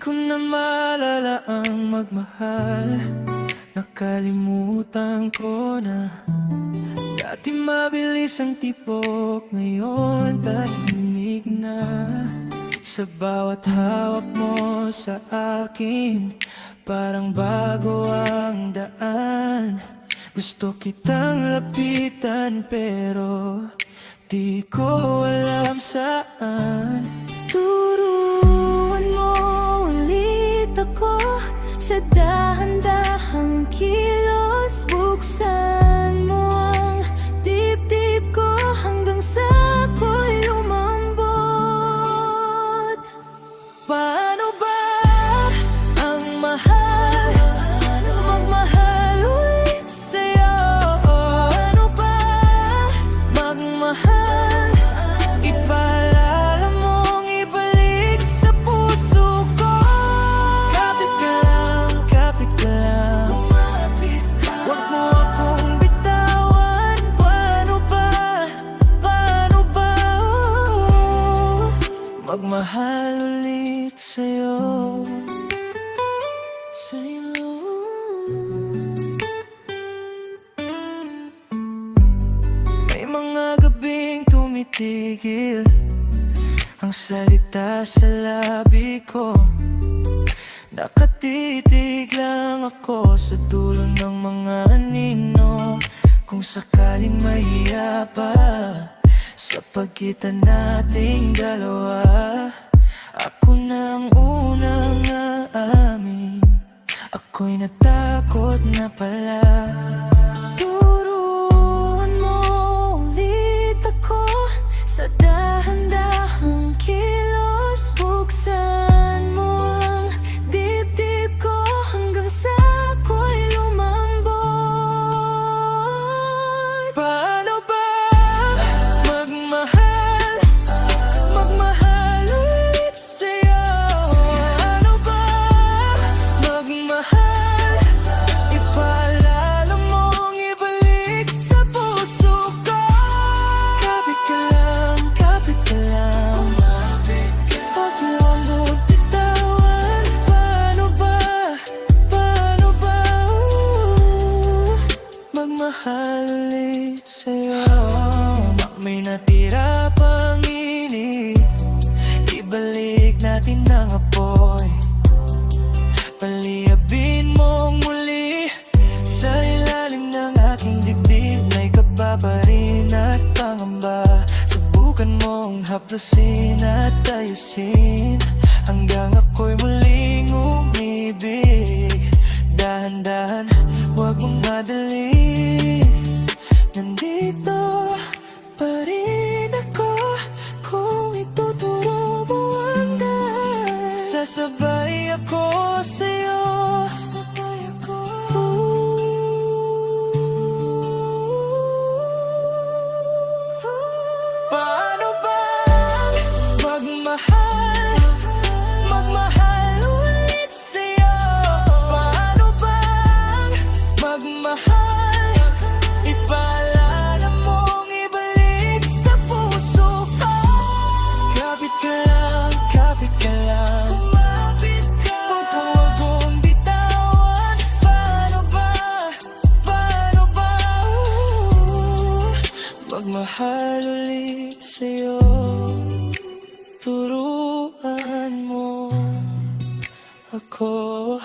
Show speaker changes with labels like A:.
A: ko na maalala ang magmahal. Nakalimutan ko na. Dati mabilis ang tibok, ngayon tahimik na. Sa bawat hawak mo sa akin, parang bago ang daan. Gusto kitang lapitan pero di ko alam saan.
B: Turuan mo ulit ako sa dahan-dahang kilos. Buksan mo ang dibdib ko hanggang sa ako'y lumambot. Paano ba ang mahal? Magmahal ulit sa'yo. Paano ba magmahal? Ipaalala mong ibalik sa puso ko.
A: Kapit ka lang, kapit ka lang. Huwag mo akong bitawan. Paano ba? Paano ba? Magmahal ulit sa'yo. Sa'yo. May mga gabing tumitigil ang salita sa labi ko. Nakatitig lang ako sa dulo ng mga anino. Kung sakaling mahiya pa sa pagitan nating dalawa, ako na ang unang aamin, ako'y natakot na pala.
B: Turuan mo ulit ako sa dahan-dahang kilos. Buksan mo ang dibdib ko hanggang sa ako'y lumambot.
A: Paano ba magmahal? Magmahal ulit sa'yo. Paano ba magmahal? Ipaalala mong ibalik sa puso ko. Kapit ka lang, kapit ka lang. Huwag mo akong bitawan. Paano ba? Paano ba? Magmahal ulit sa'yo. May natira pang init, ibalik natin ang apoy. Paliyabin mong muli sa ilalim ng aking dibdib. May kaba pa rin at pangamba. Subukan mong haplasin at ayusin hanggang ako'y muling umibig. Dahan-dahan, huwag mong madali. Nandito pa rin ako kung ituturo mo ang daan. Sasabay ako sa'yo. Sasabay ako. Paano ba magmahal? Magmahal ulit sa'yo. Paano ba magmahal? Ipaalala mong ibalik sa puso ko. Kapit ka lang, kapit ka lang. Huwag mo akong bitawan. Paano ba? Paano ba? Magmahal ulit sa'yo. Turuan mo ako.